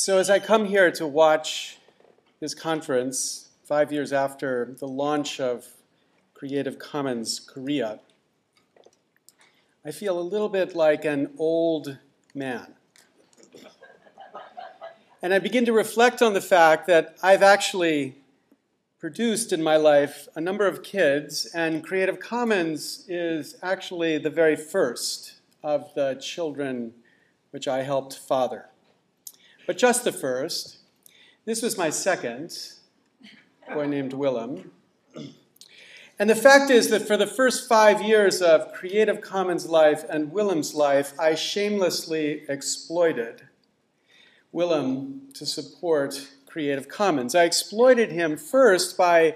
So as I come here to watch this conference 5 years after the launch of Creative Commons Korea, I feel a little bit like an old man. And I begin to reflect on the fact that I've actually produced in my life a number of kids, and Creative Commons is actually the very first of the children which I helped father. But just the first. This was my second, a boy named Willem. And the fact is that for the first 5 years of Creative Commons life and Willem's life, I shamelessly exploited Willem to support Creative Commons. I exploited him first by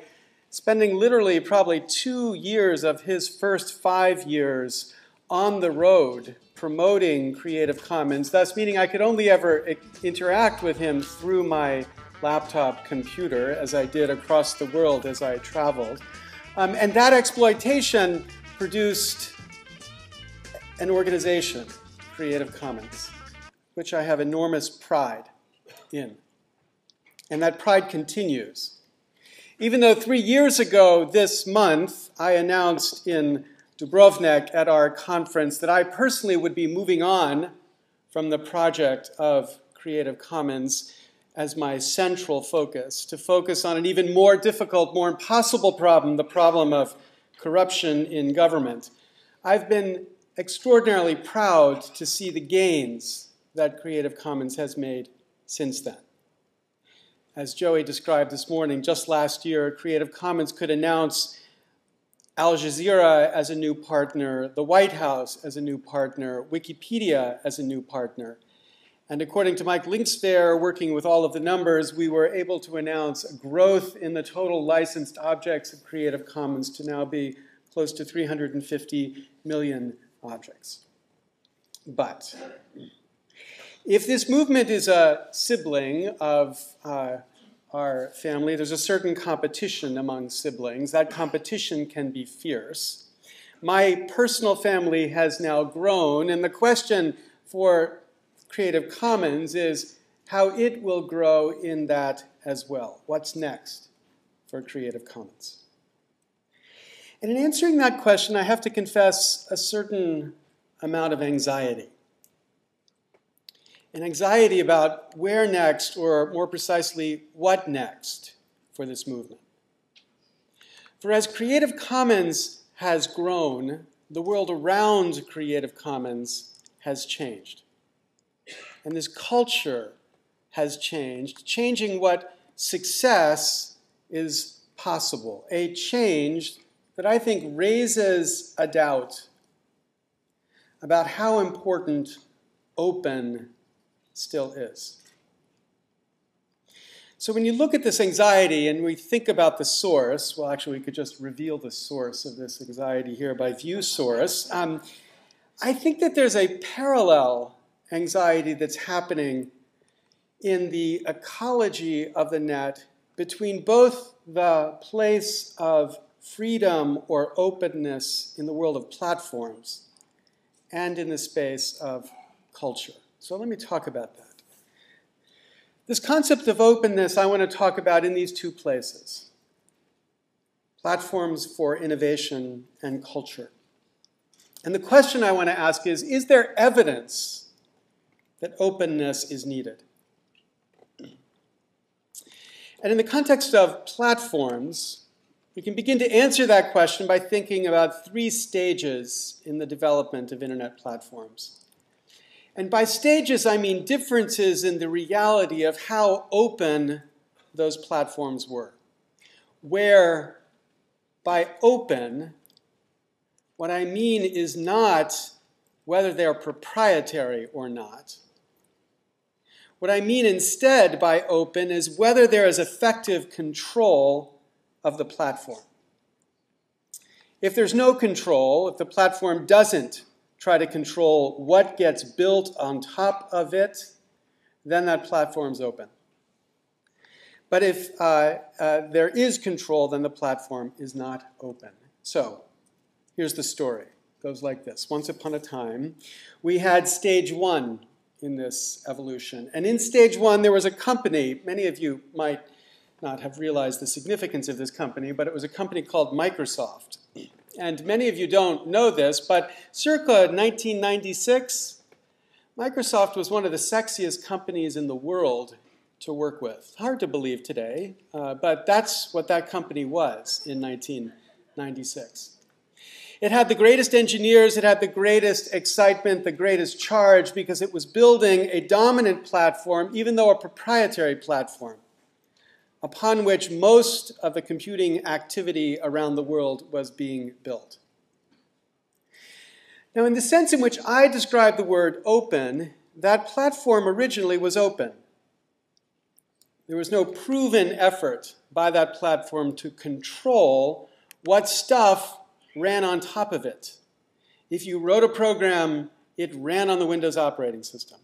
spending literally probably 2 years of his first 5 years on the road promoting Creative Commons, thus meaning I could only ever interact with him through my laptop computer as I did across the world as I traveled. And that exploitation produced an organization, Creative Commons, which I have enormous pride in. And that pride continues. Even though 3 years ago this month, I announced in Dubrovnik at our conference that I personally would be moving on from the project of Creative Commons as my central focus, to focus on an even more difficult, more impossible problem, the problem of corruption in government. I've been extraordinarily proud to see the gains that Creative Commons has made since then. As Joey described this morning, just last year, Creative Commons could announce Al Jazeera as a new partner, the White House as a new partner, Wikipedia as a new partner. And according to Mike Linksfair, working with all of the numbers, we were able to announce a growth in the total licensed objects of Creative Commons to now be close to 350 million objects. But if this movement is a sibling of our family, there's a certain competition among siblings. That competition can be fierce. My personal family has now grown, and the question for Creative Commons is how it will grow in that as well. What's next for Creative Commons? And in answering that question, I have to confess a certain amount of anxiety. An anxiety about where next, or more precisely, what next for this movement. For as Creative Commons has grown, the world around Creative Commons has changed. And this culture has changed, changing what success is possible. A change that I think raises a doubt about how important open still is. So when you look at this anxiety and we think about the source, well, actually, we could just reveal the source of this anxiety here by view source. I think that there's a parallel anxiety that's happening in the ecology of the net between both the place of freedom or openness in the world of platforms and in the space of culture. So let me talk about that. This concept of openness I want to talk about in these two places: platforms for innovation and culture. And the question I want to ask is there evidence that openness is needed? And in the context of platforms, we can begin to answer that question by thinking about 3 stages in the development of internet platforms. And by stages, I mean differences in the reality of how open those platforms were. Where by open, what I mean is not whether they're proprietary or not. What I mean instead by open is whether there is effective control of the platform. If there's no control, if the platform doesn't try to control what gets built on top of it, then that platform's open. But if there is control, then the platform is not open. So here's the story. It goes like this. Once upon a time, we had stage 1 in this evolution. And in stage one, there was a company. Many of you might not have realized the significance of this company, but it was a company called Microsoft. And many of you don't know this, but circa 1996, Microsoft was one of the sexiest companies in the world to work with. Hard to believe today, but that's what that company was in 1996. It had the greatest engineers, it had the greatest excitement, the greatest charge, because it was building a dominant platform, even though a proprietary platform, upon which most of the computing activity around the world was being built. Now, in the sense in which I describe the word open, that platform originally was open. There was no proven effort by that platform to control what stuff ran on top of it. If you wrote a program, it ran on the Windows operating system,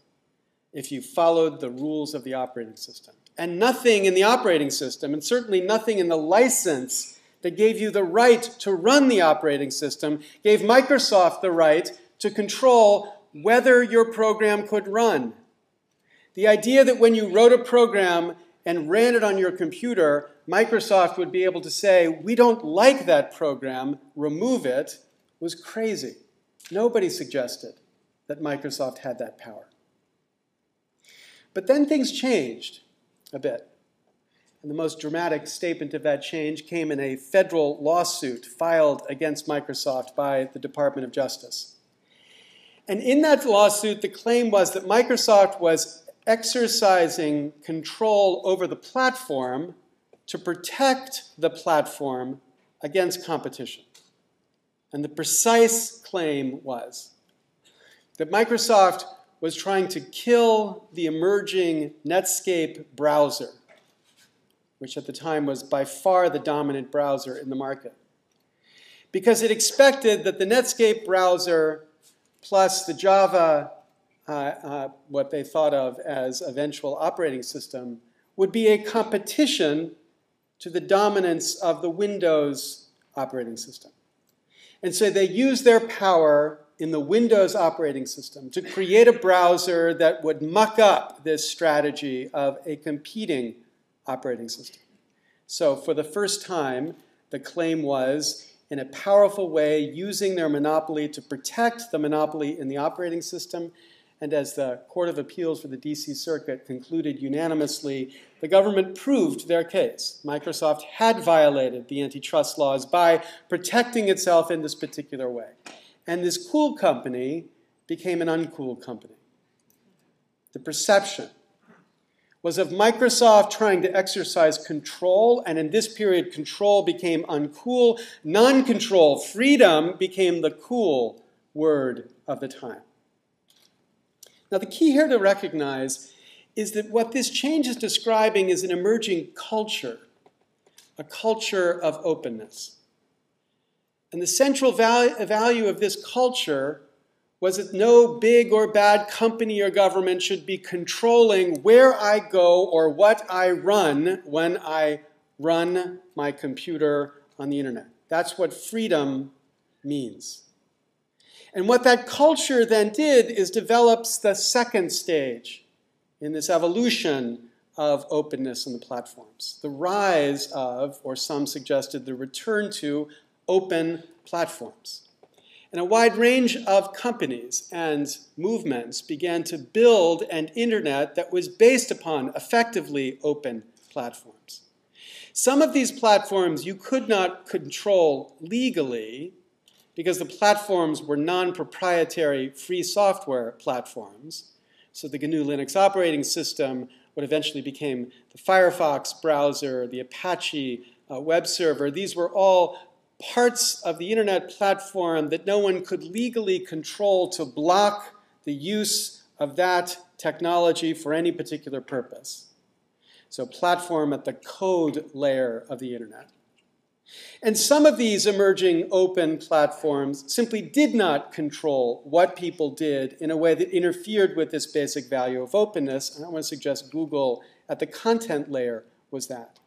if you followed the rules of the operating system. And nothing in the operating system, and certainly nothing in the license that gave you the right to run the operating system, gave Microsoft the right to control whether your program could run. The idea that when you wrote a program and ran it on your computer, Microsoft would be able to say, we don't like that program, remove it, was crazy. Nobody suggested that Microsoft had that power. But then things changed a bit. And the most dramatic statement of that change came in a federal lawsuit filed against Microsoft by the Department of Justice. And in that lawsuit, the claim was that Microsoft was exercising control over the platform to protect the platform against competition. And the precise claim was that Microsoft was trying to kill the emerging Netscape browser, which at the time was by far the dominant browser in the market, because it expected that the Netscape browser plus the Java, what they thought of as eventual operating system, would be a competition to the dominance of the Windows operating system. And so they used their power in the Windows operating system to create a browser that would muck up this strategy of a competing operating system. So for the first time, the claim was, in a powerful way, using their monopoly to protect the monopoly in the operating system. And as the Court of Appeals for the DC Circuit concluded unanimously, the government proved their case. Microsoft had violated the antitrust laws by protecting itself in this particular way. And this cool company became an uncool company. The perception was of Microsoft trying to exercise control, and in this period, control became uncool. Non-control, freedom, became the cool word of the time. Now, the key here to recognize is that what this change is describing is an emerging culture, a culture of openness. And the central value of this culture was that no big or bad company or government should be controlling where I go or what I run when I run my computer on the internet. That's what freedom means. And what that culture then did is develops the second stage in this evolution of openness in the platforms. The rise of, or some suggested the return to, open platforms. And a wide range of companies and movements began to build an internet that was based upon effectively open platforms. Some of these platforms you could not control legally because the platforms were non-proprietary free software platforms. So the GNU Linux operating system, what eventually became the Firefox browser, the Apache web server, these were all parts of the internet platform that no one could legally control to block the use of that technology for any particular purpose. So platform at the code layer of the internet. And some of these emerging open platforms simply did not control what people did in a way that interfered with this basic value of openness. And I want to suggest Google at the content layer was that.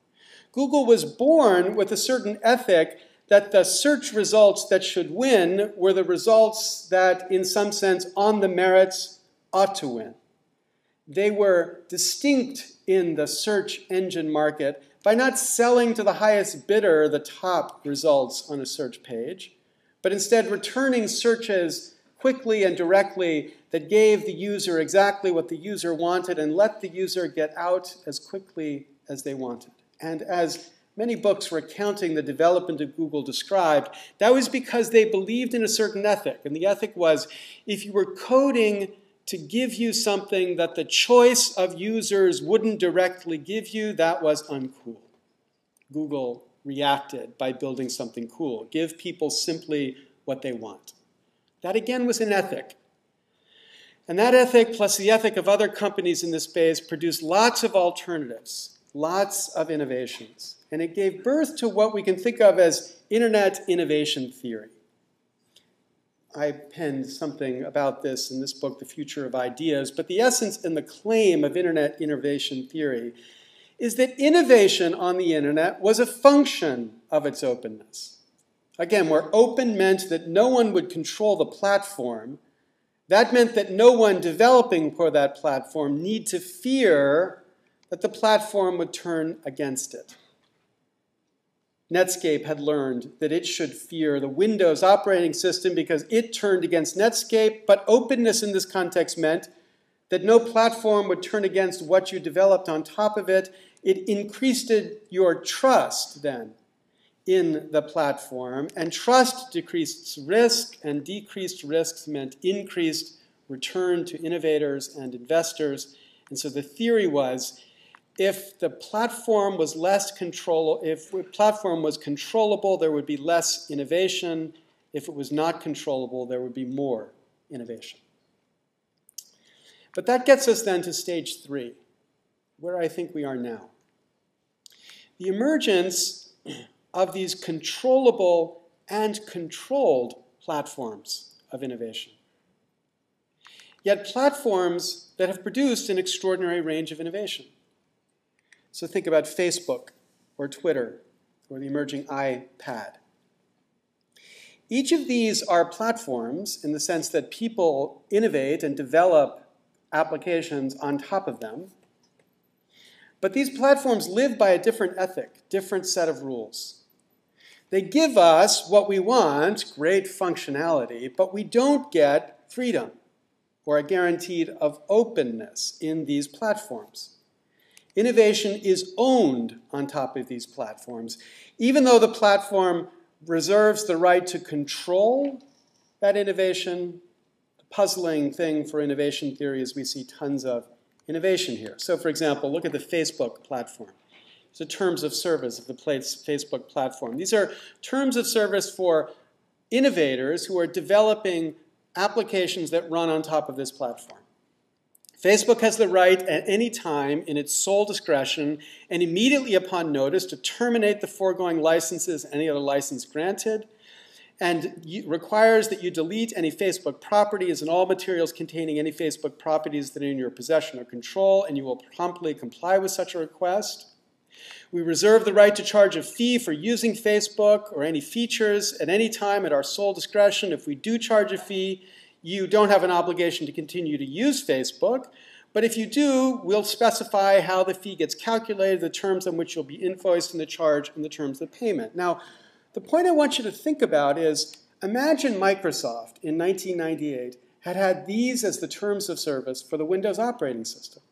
Google was born with a certain ethic that the search results that should win were the results that, in some sense, on the merits, ought to win. They were distinct in the search engine market by not selling to the highest bidder the top results on a search page, but instead returning searches quickly and directly that gave the user exactly what the user wanted and let the user get out as quickly as they wanted. And as many books recounting the development of Google described, that was because they believed in a certain ethic. And the ethic was, if you were coding to give you something that the choice of users wouldn't directly give you, that was uncool. Google reacted by building something cool. Give people simply what they want. That again was an ethic. And that ethic, plus the ethic of other companies in this space, produced lots of alternatives, lots of innovations. And it gave birth to what we can think of as internet innovation theory. I penned something about this in this book, The Future of Ideas, but the essence and the claim of internet innovation theory is that innovation on the internet was a function of its openness. Again, where open meant that no one would control the platform, that meant that no one developing for that platform need to fear that the platform would turn against it. Netscape had learned that it should fear the Windows operating system because it turned against Netscape, but openness in this context meant that no platform would turn against what you developed on top of it. It increased your trust then in the platform, and trust decreased risk, and decreased risks meant increased return to innovators and investors. And so the theory was, if the platform was controllable, there would be less innovation. If it was not controllable, there would be more innovation. But that gets us then to stage 3, where I think we are now. The emergence of these controllable and controlled platforms of innovation. Yet platforms that have produced an extraordinary range of innovation. So think about Facebook or Twitter or the emerging iPad. Each of these are platforms in the sense that people innovate and develop applications on top of them. But these platforms live by a different ethic, different set of rules. They give us what we want, great functionality, but we don't get freedom or a guarantee of openness in these platforms. Innovation is owned on top of these platforms. Even though the platform reserves the right to control that innovation, the puzzling thing for innovation theory is we see tons of innovation here. So for example, look at the Facebook platform. So terms of service of the Facebook platform. These are terms of service for innovators who are developing applications that run on top of this platform. Facebook has the right at any time in its sole discretion and immediately upon notice to terminate the foregoing licenses, any other license granted, and requires that you delete any Facebook properties and all materials containing any Facebook properties that are in your possession or control, and you will promptly comply with such a request. We reserve the right to charge a fee for using Facebook or any features at any time at our sole discretion. If we do charge a fee, you don't have an obligation to continue to use Facebook, but if you do, we'll specify how the fee gets calculated, the terms on which you'll be invoiced, and the charge, and the terms of payment. Now, the point I want you to think about is, imagine Microsoft in 1998 had these as the terms of service for the Windows operating system.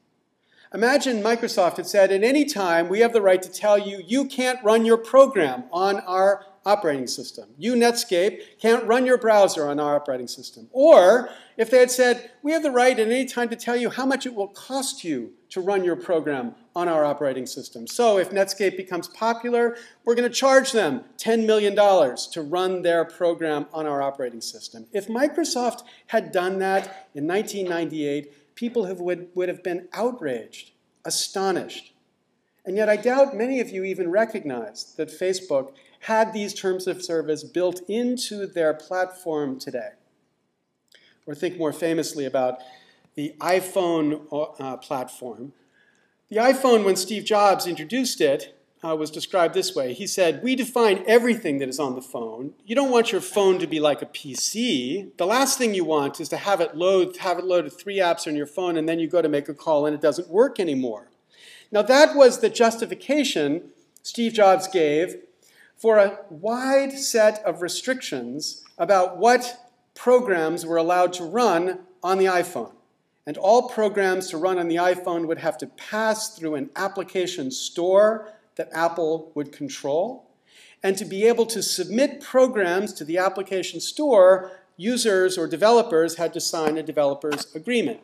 Imagine Microsoft had said, at any time, we have the right to tell you, you can't run your program on our operating system. You, Netscape, can't run your browser on our operating system. Or if they had said, we have the right at any time to tell you how much it will cost you to run your program on our operating system. So if Netscape becomes popular, we're going to charge them $10 million to run their program on our operating system. If Microsoft had done that in 1998, people would have been outraged, astonished. And yet I doubt many of you even recognized that Facebook had these terms of service built into their platform today. Or think more famously about the iPhone platform. The iPhone, when Steve Jobs introduced it, was described this way. He said, we define everything that is on the phone. You don't want your phone to be like a PC. The last thing you want is to have it loaded 3 apps on your phone, and then you go to make a call and it doesn't work anymore. Now that was the justification Steve Jobs gave for a wide set of restrictions about what programs were allowed to run on the iPhone. And all programs to run on the iPhone would have to pass through an application store that Apple would control. And to be able to submit programs to the application store, users or developers had to sign a developer's agreement.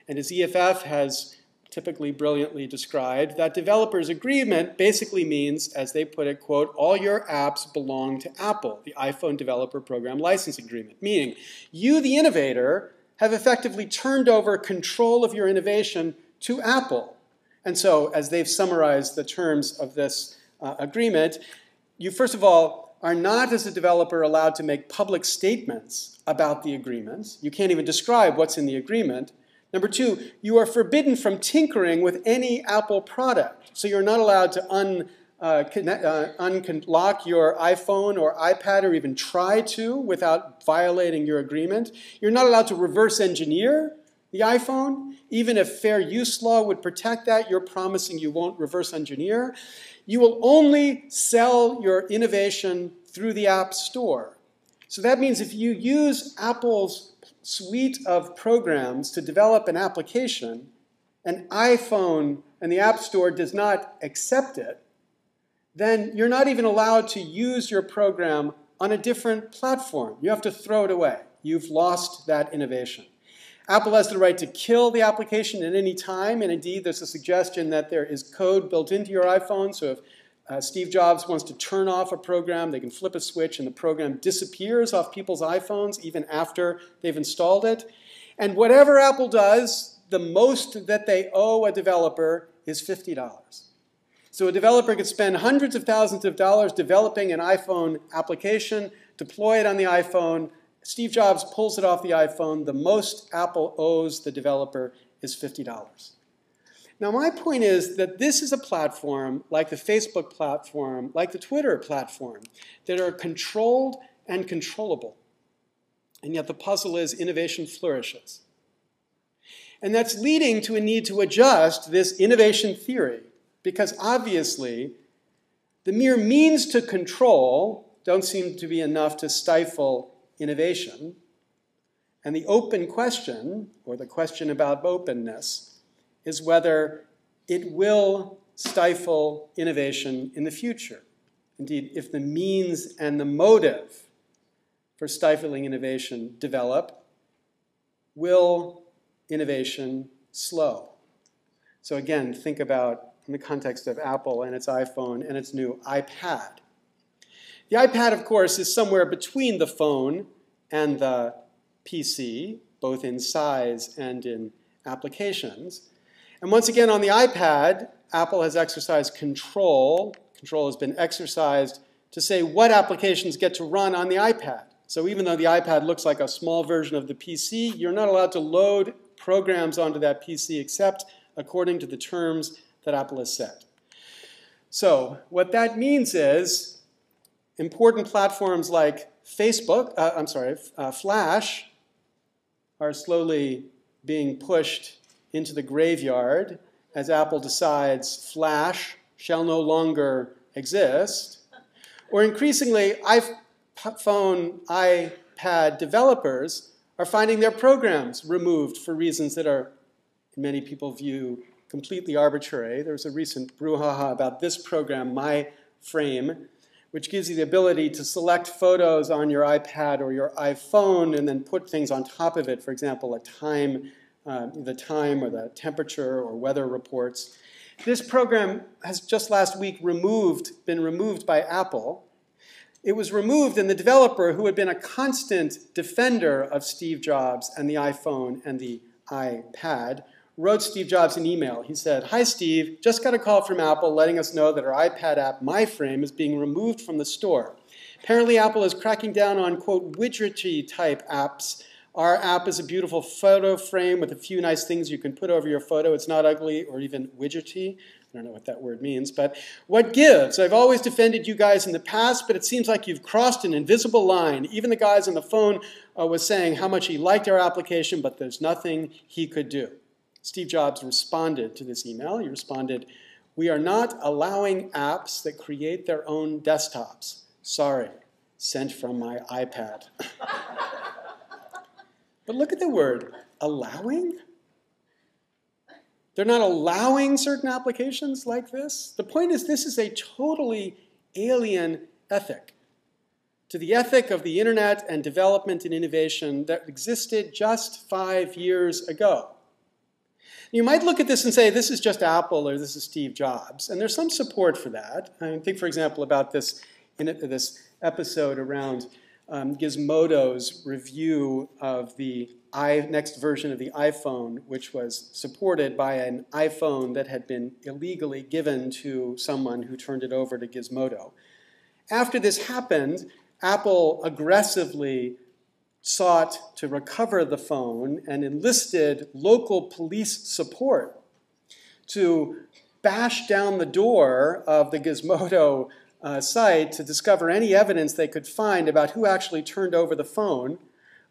And as EFF has typically brilliantly described, that developer's agreement basically means, as they put it, quote, all your apps belong to Apple, the iPhone Developer Program License Agreement, meaning you, the innovator, have effectively turned over control of your innovation to Apple. And so, as they've summarized the terms of this agreement, you, first of all, are not, as a developer, allowed to make public statements about the agreements. You can't even describe what's in the agreement. Number 2, you are forbidden from tinkering with any Apple product. So you're not allowed to unlock your iPhone or iPad or even try to without violating your agreement. You're not allowed to reverse engineer the iPhone. Even if fair use law would protect that, you're promising you won't reverse engineer. You will only sell your innovation through the App Store. So that means if you use Apple's suite of programs to develop an application, an iPhone and the App Store does not accept it, then you're not even allowed to use your program on a different platform. You have to throw it away. You've lost that innovation. Apple has the right to kill the application at any time, and indeed there's a suggestion that there is code built into your iPhone, so if Steve Jobs wants to turn off a program, they can flip a switch and the program disappears off people's iPhones even after they've installed it. And whatever Apple does, the most that they owe a developer is $50. So a developer could spend hundreds of thousands of dollars developing an iPhone application, deploy it on the iPhone. Steve Jobs pulls it off the iPhone. The most Apple owes the developer is $50. Now, my point is that this is a platform, like the Facebook platform, like the Twitter platform, that are controlled and controllable. And yet the puzzle is innovation flourishes. And that's leading to a need to adjust this innovation theory, because obviously the mere means to control don't seem to be enough to stifle innovation. And the open question, or the question about openness, is whether it will stifle innovation in the future. Indeed, if the means and the motive for stifling innovation develop, will innovation slow? So again, think about in the context of Apple and its iPhone and its new iPad. The iPad, of course, is somewhere between the phone and the PC, both in size and in applications. And once again, on the iPad, Apple has exercised control. Control has been exercised to say what applications get to run on the iPad. So even though the iPad looks like a small version of the PC, you're not allowed to load programs onto that PC except according to the terms that Apple has set. So what that means is important platforms like Flash are slowly being pushed into the graveyard as Apple decides Flash shall no longer exist. Or increasingly, iPhone, iPad developers are finding their programs removed for reasons that are, in many people view, completely arbitrary. There was a recent brouhaha about this program, MyFrame, which gives you the ability to select photos on your iPad or your iPhone and then put things on top of it, for example, the time or the temperature or weather reports. This program has just last week been removed by Apple. It was removed, and the developer, who had been a constant defender of Steve Jobs and the iPhone and the iPad, wrote Steve Jobs an email. He said, "Hi, Steve. Just got a call from Apple letting us know that our iPad app, MyFrame, is being removed from the store. Apparently, Apple is cracking down on, quote, widgety type apps Our app is a beautiful photo frame with a few nice things you can put over your photo. It's not ugly or even widgety. I don't know what that word means, but what gives? I've always defended you guys in the past, but it seems like you've crossed an invisible line. Even the guys on the phone was saying how much he liked our application, but there's nothing he could do. Steve Jobs responded to this email. He responded, "We are not allowing apps that create their own desktops. Sorry, sent from my iPad." But look at the word, allowing? They're not allowing certain applications like this. The point is, this is a totally alien ethic to the ethic of the internet and development and innovation that existed just 5 years ago. You might look at this and say, this is just Apple or this is Steve Jobs. And there's some support for that. I think, for example, about this episode around Gizmodo's review of the next version of the iPhone, which was supported by an iPhone that had been illegally given to someone who turned it over to Gizmodo. After this happened, Apple aggressively sought to recover the phone and enlisted local police support to bash down the door of the Gizmodo site to discover any evidence they could find about who actually turned over the phone,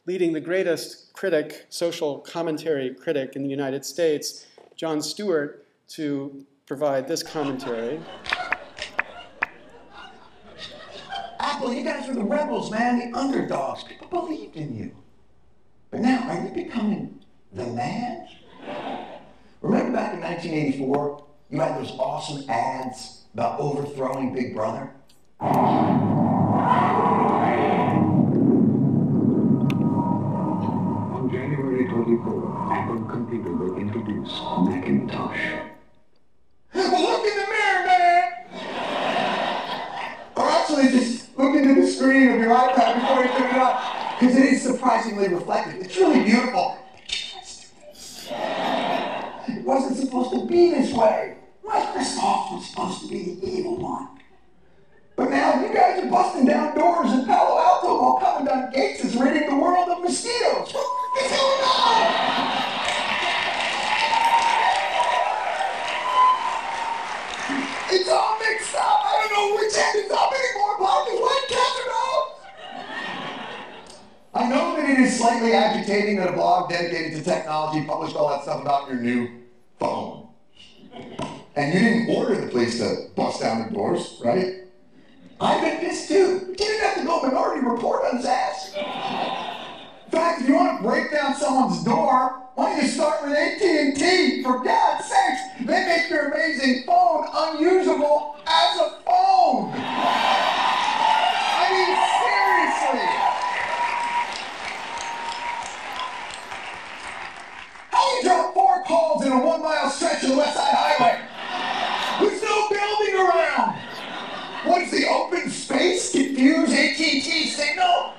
leading the greatest critic, social commentary critic in the United States, Jon Stewart, to provide this commentary. Apple, you guys were the rebels, man, the underdogs. People believed in you. But now, are you becoming the man? Remember back in 1984, you had those awesome ads about overthrowing Big Brother? On January 24th, Apple Computer will introduce Macintosh. Look in the mirror, man! Or actually, just look into the screen of your iPad before you turn it on, because it is surprisingly reflective. It's really beautiful. It wasn't supposed to be this way. Microsoft was supposed to be the evil one. But now you guys are busting down doors in Palo Alto while Commandant Gates is ridding the world of mosquitoes. What is going on? It's all mixed up. I don't know which end is up anymore. Parker's white cats or dogs. I know that it is slightly agitating that a blog dedicated to technology published all that stuff about your new phone. And you didn't order the police to bust down the doors, right? I've been pissed too. You didn't have to go Minority Report on his ass. In fact, if you want to break down someone's door, why don't you start with AT&T? For God's sakes, they make your amazing phone unusable as a phone. I mean, seriously. How do you drop 4 calls in a 1-mile stretch of the West Side Highway? There's no building around. What is the open space confuse AT&T signal?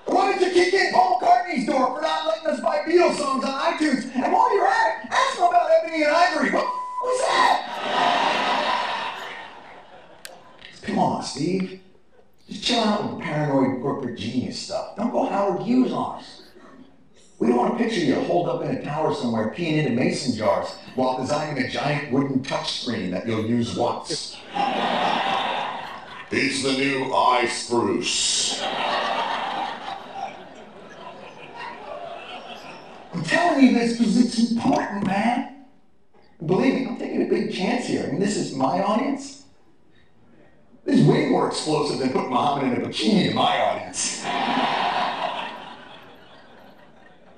Why don't you kick in Paul McCartney's door for not letting us buy Beatles songs on iTunes? And while you're at it, ask him about Ebony and Ivory. What was that? Come on, Steve. Just chill out with the paranoid corporate genius stuff. Don't go Howard Hughes on us. We don't want to picture you holed up in a tower somewhere peeing into mason jars while designing a giant wooden touchscreen that you'll use once. It's the new iSpruce. I'm telling you this because it's important, man. Believe me, I'm taking a big chance here. I mean, this is my audience. This is way more explosive than putting Muhammad in a bikini in my audience.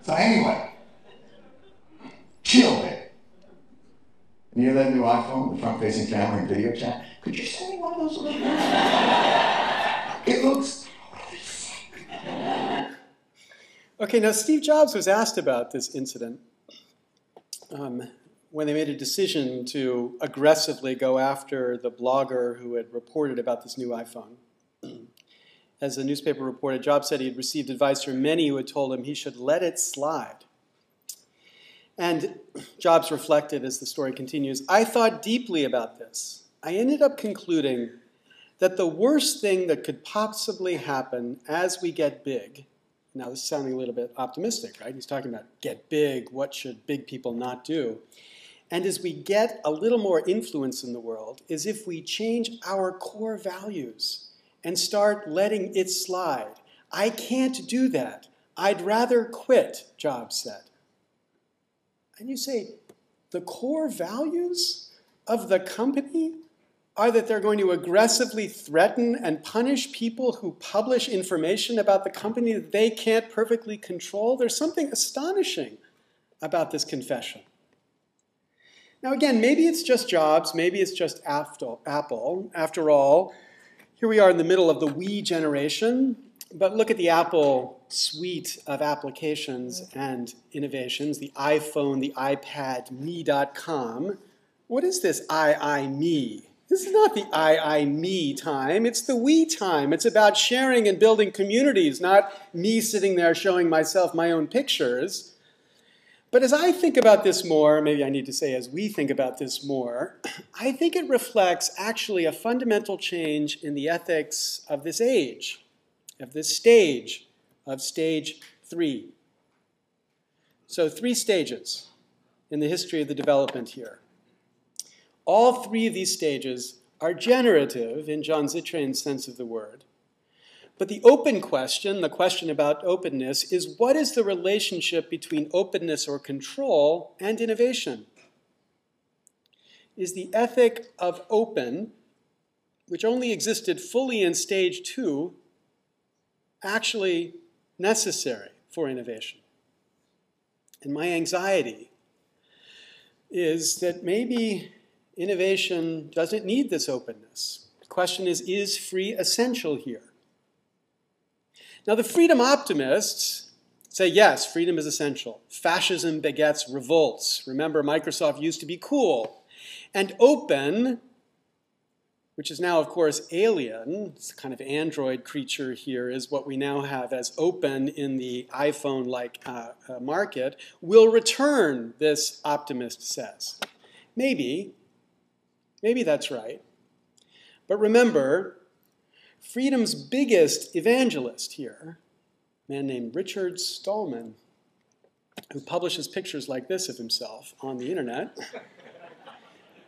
So anyway, chill, babe. You hear that new iPhone, the front-facing camera and video chat? Could you send me one of those little guys? It looks totally sick. Okay, now Steve Jobs was asked about this incident when they made a decision to aggressively go after the blogger who had reported about this new iPhone. As the newspaper reported, Jobs said he had received advice from many who had told him he should let it slide. And Jobs reflected as the story continues, "I thought deeply about this. I ended up concluding that the worst thing that could possibly happen as we get big Now, this is sounding a little bit optimistic, right? He's talking about get big, what should big people not do? And as we get a little more influence in the world, is if we change our core values and start letting it slide. I can't do that. I'd rather quit, Jobs said. And you say, the core values of the company are that they're going to aggressively threaten and punish people who publish information about the company that they can't perfectly control? There's something astonishing about this confession. Now again, maybe it's just Jobs, maybe it's just Apple. After all, here we are in the middle of the we generation, but look at the Apple suite of applications and innovations, the iPhone, the iPad, me.com. What is this me? This is not the me time, it's the we time. It's about sharing and building communities, not me sitting there showing myself my own pictures. But as I think about this more, maybe I need to say as we think about this more, I think it reflects actually a fundamental change in the ethics of this age, of this stage, of stage 3. So 3 stages in the history of the development here. All 3 of these stages are generative in John Zittrain's sense of the word. But the open question, the question about openness, is what is the relationship between openness or control and innovation? Is the ethic of open, which only existed fully in stage 2, actually necessary for innovation? And my anxiety is that maybe innovation doesn't need this openness. The question is free essential here? Now, the freedom optimists say, yes, freedom is essential. Fascism begets revolts. Remember, Microsoft used to be cool. And open, which is now, of course, alien, this kind of android creature here is what we now have as open in the iPhone-like market, will return, this optimist says. Maybe that's right. But remember, freedom's biggest evangelist here, a man named Richard Stallman, who publishes pictures like this of himself on the internet.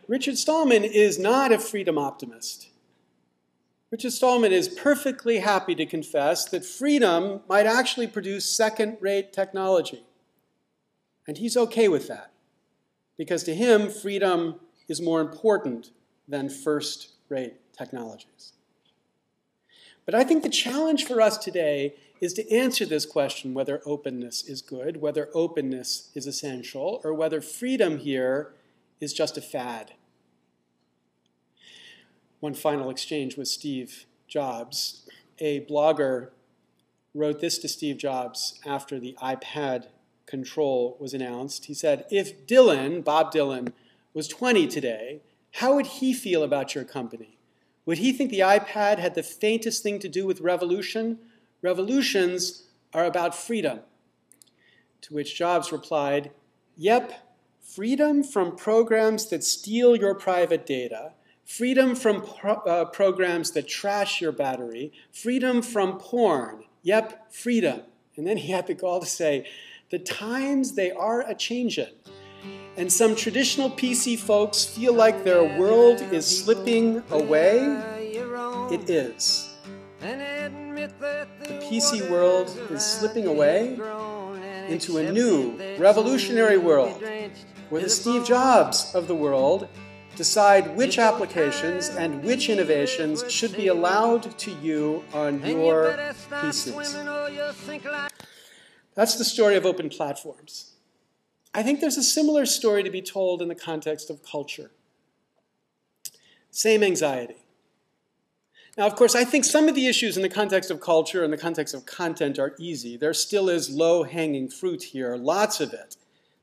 Richard Stallman is not a freedom optimist. Richard Stallman is perfectly happy to confess that freedom might actually produce second-rate technology. And he's okay with that, because to him, freedom is more important than first-rate technologies. But I think the challenge for us today is to answer this question, whether openness is good, whether openness is essential, or whether freedom here is just a fad. One final exchange with Steve Jobs. A blogger wrote this to Steve Jobs after the iPad control was announced. He said, if Dylan, Bob Dylan, was 20 today, how would he feel about your company? Would he think the iPad had the faintest thing to do with revolution? Revolutions are about freedom. To which Jobs replied, yep, freedom from programs that steal your private data, freedom from programs that trash your battery, freedom from porn, yep, freedom. And then he had the gall to say, the times they are a-changin'. And some traditional PC folks feel like their world is slipping away. It is. The PC world is slipping away into a new, revolutionary world where the Steve Jobs of the world decide which applications and which innovations should be allowed to you on your PCs. That's the story of open platforms. I think there's a similar story to be told in the context of culture. Same anxiety. Now, of course, I think some of the issues in the context of culture and the context of content are easy. There still is low-hanging fruit here, lots of it.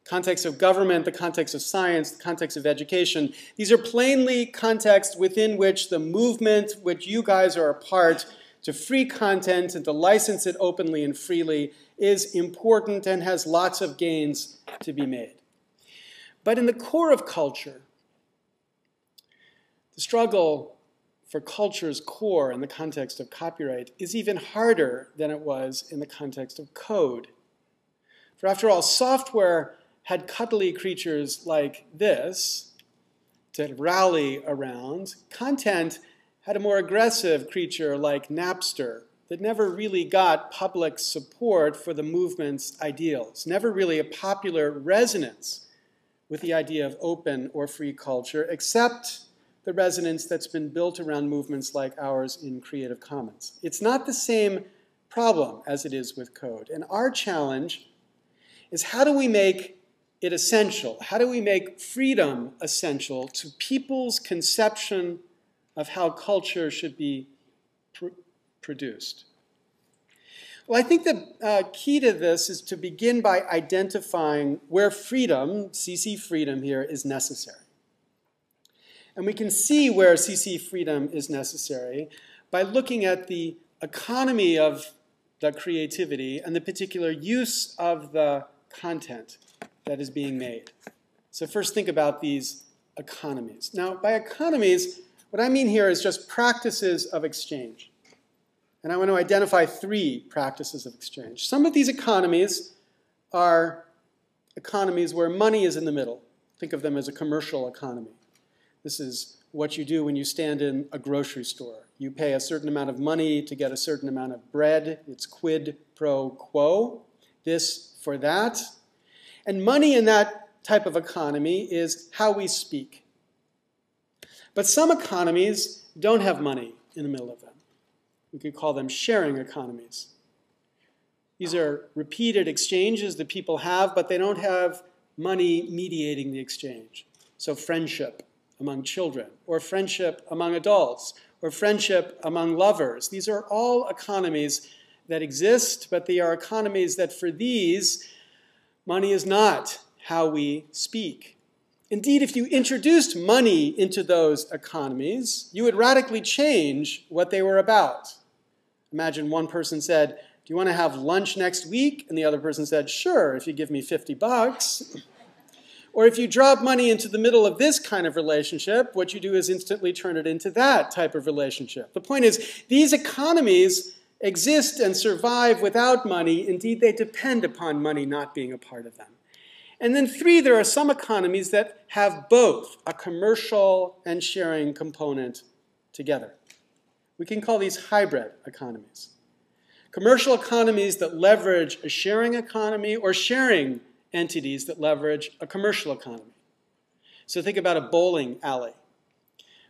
Context of government, the context of science, the context of education. These are plainly contexts within which the movement, which you guys are a part, to free content and to license it openly and freely is important and has lots of gains to be made. But in the core of culture, the struggle for culture's core in the context of copyright is even harder than it was in the context of code. For after all, software had cuddly creatures like this to rally around. Content had a more aggressive creature like Napster that never really got public support for the movement's ideals, never really a popular resonance with the idea of open or free culture, except the resonance that's been built around movements like ours in Creative Commons. It's not the same problem as it is with code. And our challenge is, how do we make it essential? How do we make freedom essential to people's conception of how culture should be produced? Well, I think the key to this is to begin by identifying where freedom, CC freedom here, is necessary. And we can see where CC freedom is necessary by looking at the economy of the creativity and the particular use of the content that is being made. So first think about these economies. Now, by economies, what I mean here is just practices of exchange. And I want to identify 3 practices of exchange. Some of these economies are economies where money is in the middle. Think of them as a commercial economy. This is what you do when you stand in a grocery store. You pay a certain amount of money to get a certain amount of bread. It's quid pro quo, this for that. And money in that type of economy is how we speak. But some economies don't have money in the middle of them. We could call them sharing economies. These are repeated exchanges that people have, but they don't have money mediating the exchange. So friendship among children, or friendship among adults, or friendship among lovers. These are all economies that exist, but they are economies that for these, money is not how we speak. Indeed, if you introduced money into those economies, you would radically change what they were about. Imagine one person said, "Do you want to have lunch next week?" And the other person said, "Sure, if you give me $50. Or if you drop money into the middle of this kind of relationship, what you do is instantly turn it into that type of relationship. The point is, these economies exist and survive without money. Indeed, they depend upon money not being a part of them. And then 3, there are some economies that have both a commercial and sharing component together. We can call these hybrid economies. Commercial economies that leverage a sharing economy, or sharing entities that leverage a commercial economy. So think about a bowling alley,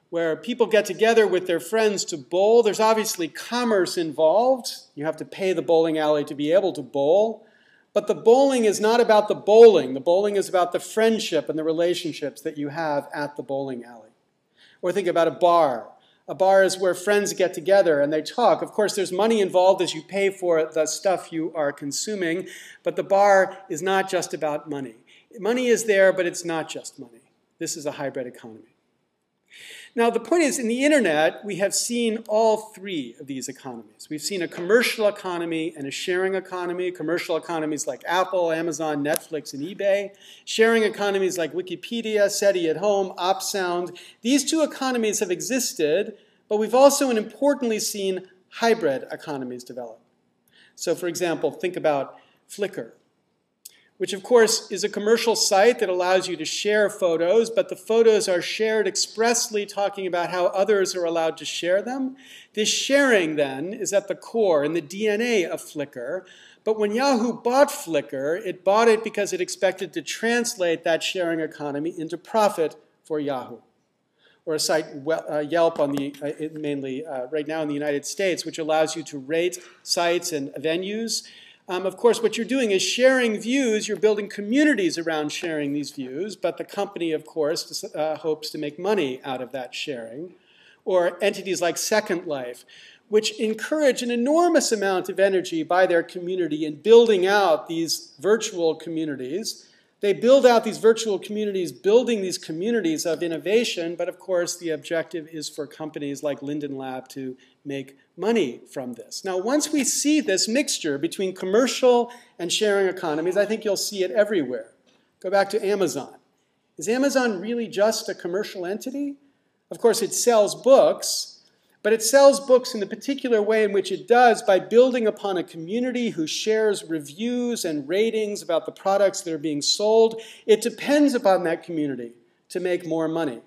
where people get together with their friends to bowl. There's obviously commerce involved. You have to pay the bowling alley to be able to bowl. But the bowling is not about the bowling. The bowling is about the friendship and the relationships that you have at the bowling alley. Or think about a bar. A bar is where friends get together and they talk. Of course, there's money involved as you pay for the stuff you are consuming, but the bar is not just about money. Money is there, but it's not just money. This is a hybrid economy. Now, the point is, in the internet, we have seen all 3 of these economies. We've seen a commercial economy and a sharing economy. Commercial economies like Apple, Amazon, Netflix, and eBay. Sharing economies like Wikipedia, SETI at Home, OpSound. These 2 economies have existed, but we've also and importantly seen hybrid economies develop. So, for example, think about Flickr, which of course is a commercial site that allows you to share photos, but the photos are shared expressly talking about how others are allowed to share them. This sharing then is at the core in the DNA of Flickr, but when Yahoo bought Flickr, it bought it because it expected to translate that sharing economy into profit for Yahoo. Or a site, Yelp, mainly right now in the United States, which allows you to rate sites and venues. Of course, what you're doing is sharing views. You're building communities around sharing these views, but the company, of course, hopes to make money out of that sharing. Or entities like Second Life, which encourage an enormous amount of energy by their community in building out these virtual communities. They build out these virtual communities, building these communities of innovation, but of course the objective is for companies like Linden Lab to make money from this. Now, once we see this mixture between commercial and sharing economies, I think you'll see it everywhere. Go back to Amazon. Is Amazon really just a commercial entity? Of course, it sells books, But it sells books in the particular way in which it does by building upon a community who shares reviews and ratings about the products that are being sold. It depends upon that community to make more money.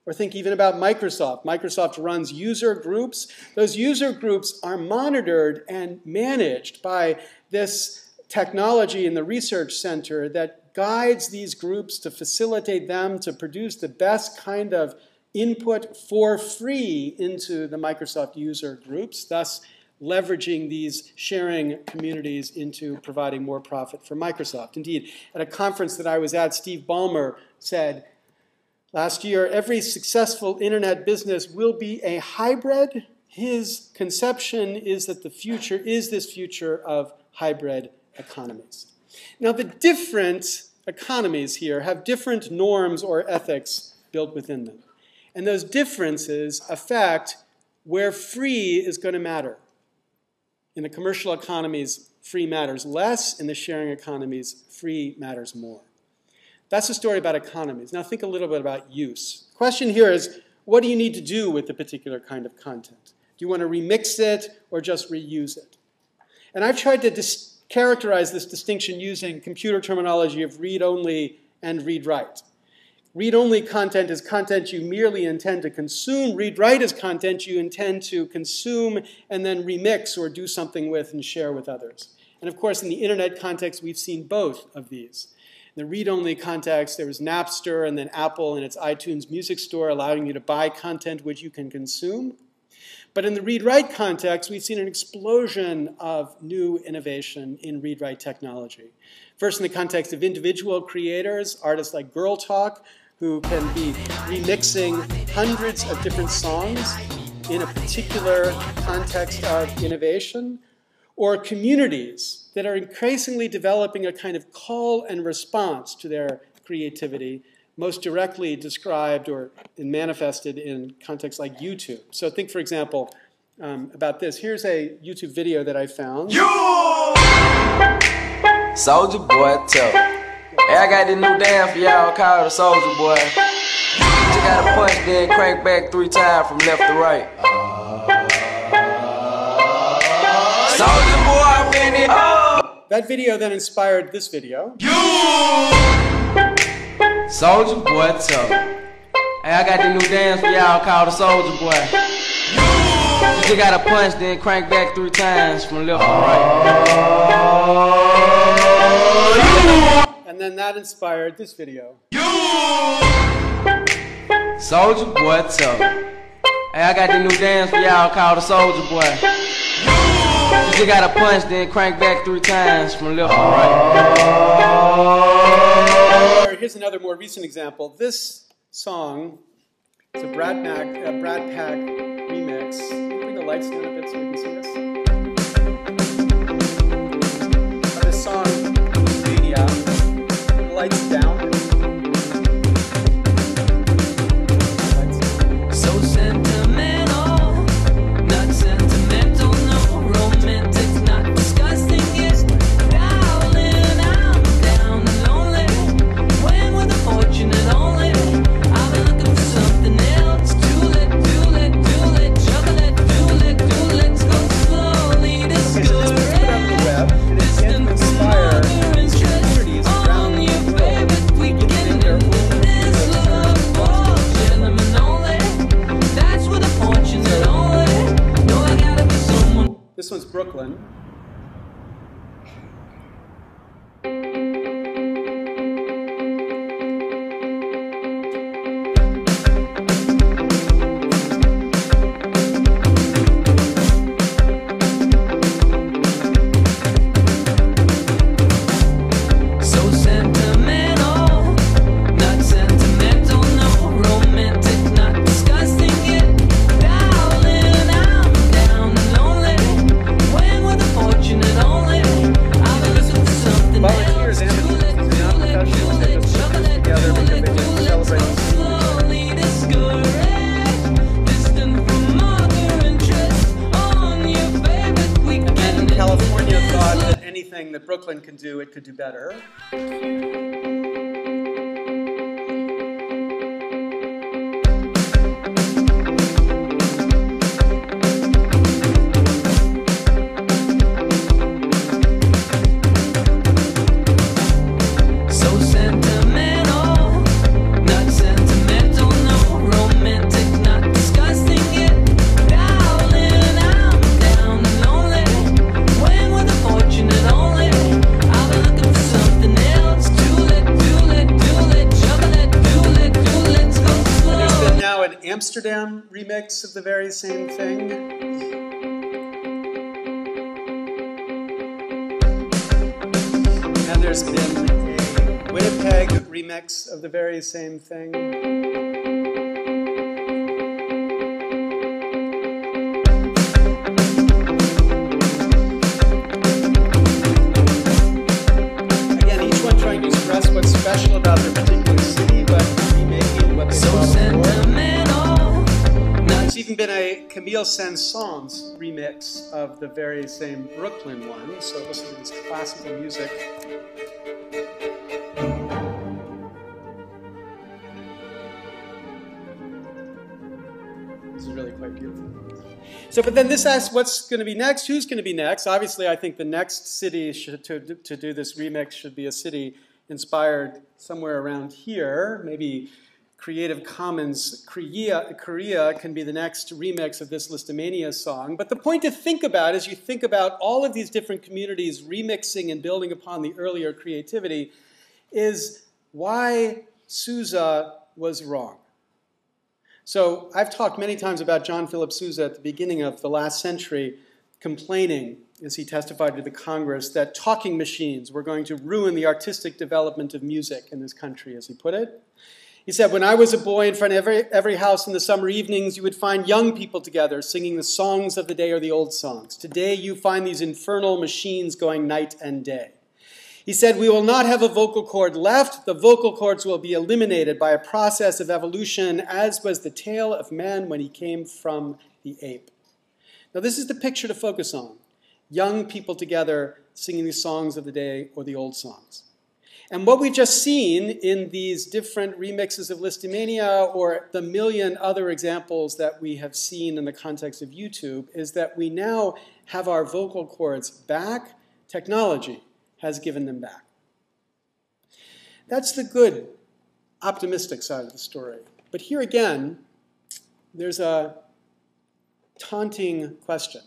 Or think even about Microsoft. Microsoft runs user groups. Those user groups are monitored and managed by this technology in the research center that guides these groups to facilitate them to produce the best kind of input for free into the Microsoft user groups, thus leveraging these sharing communities into providing more profit for Microsoft. Indeed, at a conference that I was at, Steve Ballmer said last year, every successful internet business will be a hybrid. His conception is that the future is this future of hybrid economies. Now, the different economies here have different norms or ethics built within them. And those differences affect where free is going to matter. In the commercial economies, free matters less. In the sharing economies, free matters more. That's a story about economies. Now think a little bit about use. The question here is, what do you need to do with the particular kind of content? Do you want to remix it or just reuse it? And I've tried to characterize this distinction using computer terminology of read-only and read-write. Read-only content is content you merely intend to consume. Read-write is content you intend to consume and then remix or do something with and share with others. And of course, in the internet context, we've seen both of these. In the read-only context, there was Napster and then Apple and its iTunes music store allowing you to buy content which you can consume. But in the read-write context, we've seen an explosion of new innovation in read-write technology. First, in the context of individual creators, artists like Girl Talk, who can be remixing hundreds of different songs in a particular context of innovation, or communities that are increasingly developing a kind of call and response to their creativity, most directly described or manifested in contexts like YouTube. So think, for example, about this. Here's a YouTube video that I found. Soldier Boy, tell. Hey, I got this new dance for y'all called the Soldier Boy. You gotta punch, then crank back 3 times from left to right. Soldier Boy, I'm in it. Oh. That video then inspired this video. Soldier Boy, tell. Hey, I got this new dance for y'all called the Soldier Boy. You just gotta punch, then crank back 3 times from left to right. And then that inspired this video. Soldier Boy, tell me. Hey, I got the new dance for y'all called the Soldier Boy. You just gotta punch, then crank back 3 times from left to right. Here's another more recent example. This song is a Brad Pack remix. Bring the lights down a bit so we can see this. This song, the lights down. So sentimental, not sentimental, no romantic, not disgusting, yes, darling, I'm down and lonely, when we're the fortunate only, I've been looking for something else, chocolate, let's go slowly, discouraged, distant from other interests, on your favorite weekend, this love for gentlemen only, that's with a fortunate only, no, I gotta be someone. This one's Brooklyn. So sentimental, not sentimental, no romantic, not disgusting, yet darling, I'm down and lonely, when we're the fortunate only, I've been looking for something Volunteers else, and non-professionals that just put this together because they want to celebrate. slowly discouraged, distant from other interests, on your favorite weekend, And California thought that anything that Brooklyn can do, it could do better. Amsterdam remix of the very same thing. And there's been a Winnipeg remix of the very same thing. Again, each one trying to express what's special about their particular city, but remaking what they love for. There's even been a Camille Saint-Saëns remix of the very same Brooklyn one, so listen to this classical music. This is really quite beautiful. So, but then this asks what's going to be next? Who's going to be next? Obviously, I think the next city to do this remix should be a city inspired somewhere around here. Maybe Creative Commons Korea can be the next remix of this Listomania song. But the point to think about as you think about all of these different communities remixing and building upon the earlier creativity is why Sousa was wrong. So I've talked many times about John Philip Sousa at the beginning of the last century complaining, as he testified to the Congress, that talking machines were going to ruin the artistic development of music in this country, as he put it. He said, when I was a boy, in front of every house in the summer evenings, you would find young people together singing the songs of the day or the old songs. Today, you find these infernal machines going night and day. He said, we will not have a vocal cord left. The vocal cords will be eliminated by a process of evolution, as was the tale of man when he came from the ape. Now, this is the picture to focus on. Young people together singing the songs of the day or the old songs. And what we've just seen in these different remixes of Listomania or the million other examples that we have seen in the context of YouTube is that we now have our vocal cords back. Technology has given them back. That's the good, optimistic side of the story. But here again, there's a taunting question.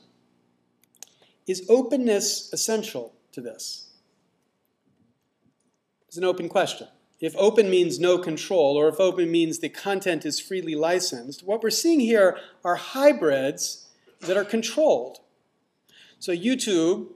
Is openness essential to this? It's an open question. If open means no control, or if open means the content is freely licensed, what we're seeing here are hybrids that are controlled. So YouTube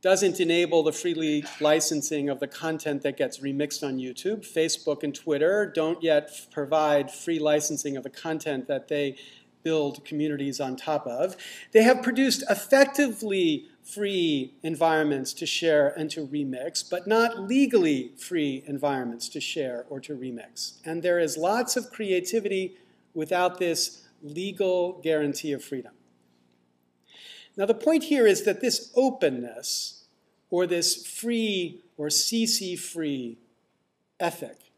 doesn't enable the freely licensing of the content that gets remixed on YouTube. Facebook and Twitter don't yet provide free licensing of the content that they build communities on top of. They have produced effectively free environments to share and to remix, but not legally free environments to share or to remix. And there is lots of creativity without this legal guarantee of freedom. Now the point here is that this openness, or this free or CC-free ethic,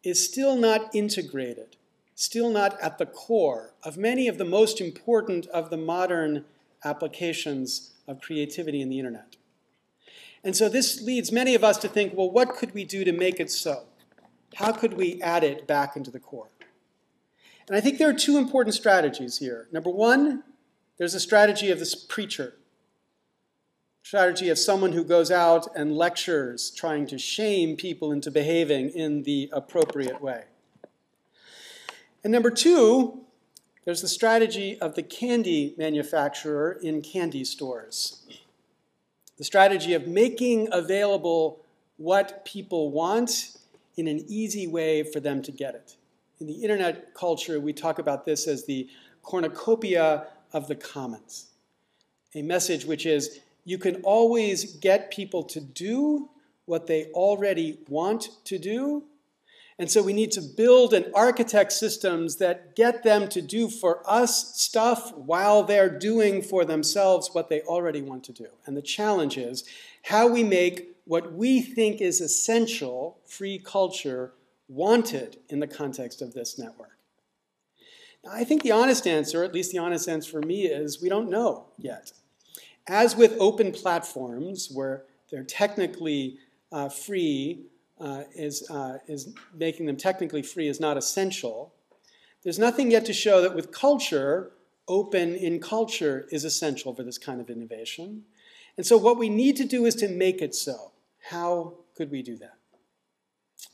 is still not integrated, still not at the core of many of the most important of the modern applications of creativity in the internet. And so this leads many of us to think, well, what could we do to make it so? How could we add it back into the core? And I think there are two important strategies here. Number one, there's a strategy of this preacher, strategy of someone who goes out and lectures, trying to shame people into behaving in the appropriate way. And number two, there's the strategy of the candy manufacturer in candy stores. The strategy of making available what people want in an easy way for them to get it. In the internet culture, we talk about this as the cornucopia of the commons. A message which is, you can always get people to do what they already want to do. And so we need to build and architect systems that get them to do for us stuff while they're doing for themselves what they already want to do. And the challenge is how we make what we think is essential, free culture, wanted in the context of this network. Now, I think the honest answer, at least the honest answer for me, is we don't know yet. As with open platforms, where they're technically free, making them technically free is not essential. There's nothing yet to show that with culture, open in culture is essential for this kind of innovation. And so what we need to do is to make it so. How could we do that?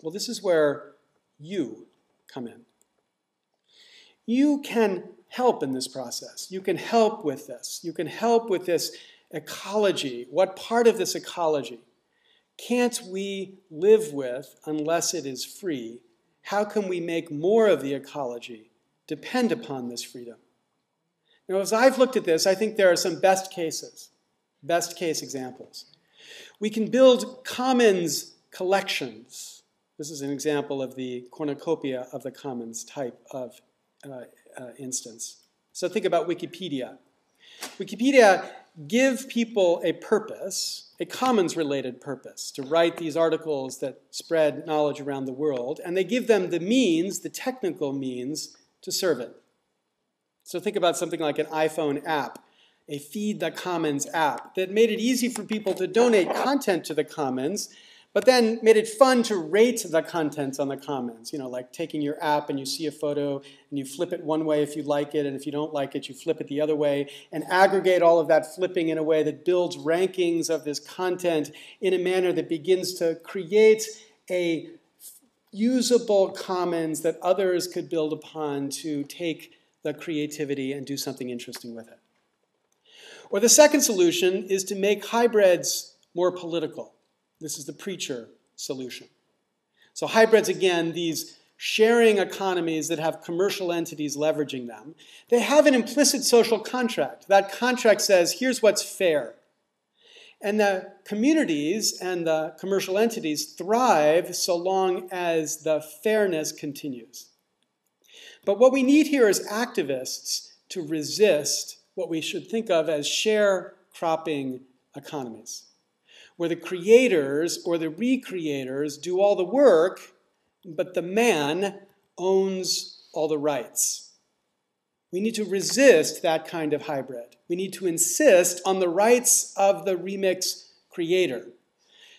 Well, this is where you come in. You can help in this process. You can help with this. You can help with this ecology. What part of this ecology can't we live with unless it is free? How can we make more of the ecology depend upon this freedom? Now, as I've looked at this, I think there are some best case examples. We can build commons collections. This is an example of the cornucopia of the commons type of instance. So think about Wikipedia. Wikipedia gives people a purpose, a commons-related purpose, to write these articles that spread knowledge around the world, and they give them the means, the technical means, to serve it. So think about something like an iPhone app, a Feed the Commons app that made it easy for people to donate content to the commons, but then made it fun to rate the contents on the commons. You know, like taking your app and you see a photo and you flip it one way if you like it, and if you don't like it, you flip it the other way, and aggregate all of that flipping in a way that builds rankings of this content in a manner that begins to create a usable commons that others could build upon to take the creativity and do something interesting with it. Or the second solution is to make hybrids more political. This is the preacher solution. So hybrids, again, these sharing economies that have commercial entities leveraging them, they have an implicit social contract. That contract says, here's what's fair. And the communities and the commercial entities thrive so long as the fairness continues. But what we need here is activists to resist what we should think of as sharecropping economies, where the creators or the recreators do all the work, but the man owns all the rights. We need to resist that kind of hybrid. We need to insist on the rights of the remix creator,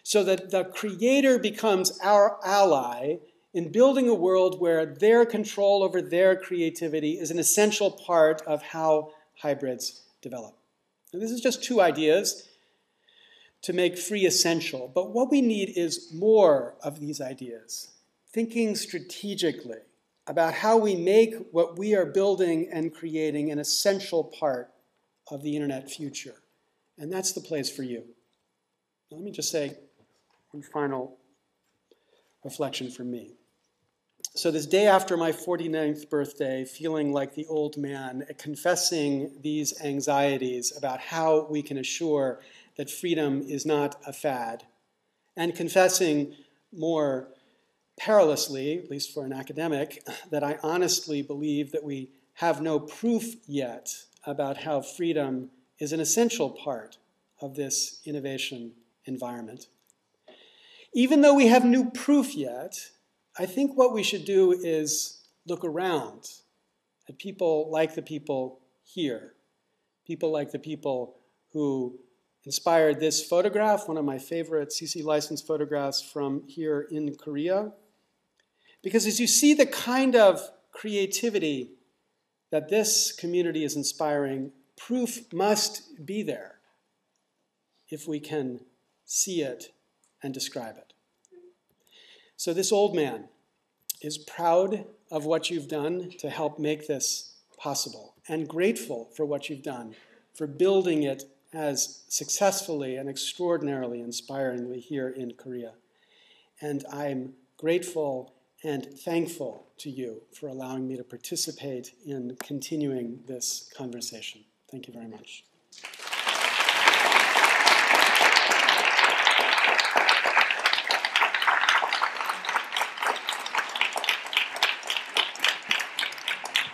so that the creator becomes our ally in building a world where their control over their creativity is an essential part of how hybrids develop. And this is just two ideas to make free essential, but what we need is more of these ideas, thinking strategically about how we make what we are building and creating an essential part of the internet future. And that's the place for you. Let me just say one final reflection from me. So this day after my 49th birthday, feeling like the old man, confessing these anxieties about how we can assure that freedom is not a fad, and confessing more perilously, at least for an academic, that I honestly believe that we have no proof yet about how freedom is an essential part of this innovation environment. Even though we have no proof yet, I think what we should do is look around at people like the people here, people like the people who inspired this photograph, one of my favorite CC license photographs from here in Korea. Because as you see the kind of creativity that this community is inspiring, proof must be there if we can see it and describe it. So this old man is proud of what you've done to help make this possible, and grateful for what you've done, for building it as successfully and extraordinarily inspiringly here in Korea. And I'm grateful and thankful to you for allowing me to participate in continuing this conversation. Thank you very much.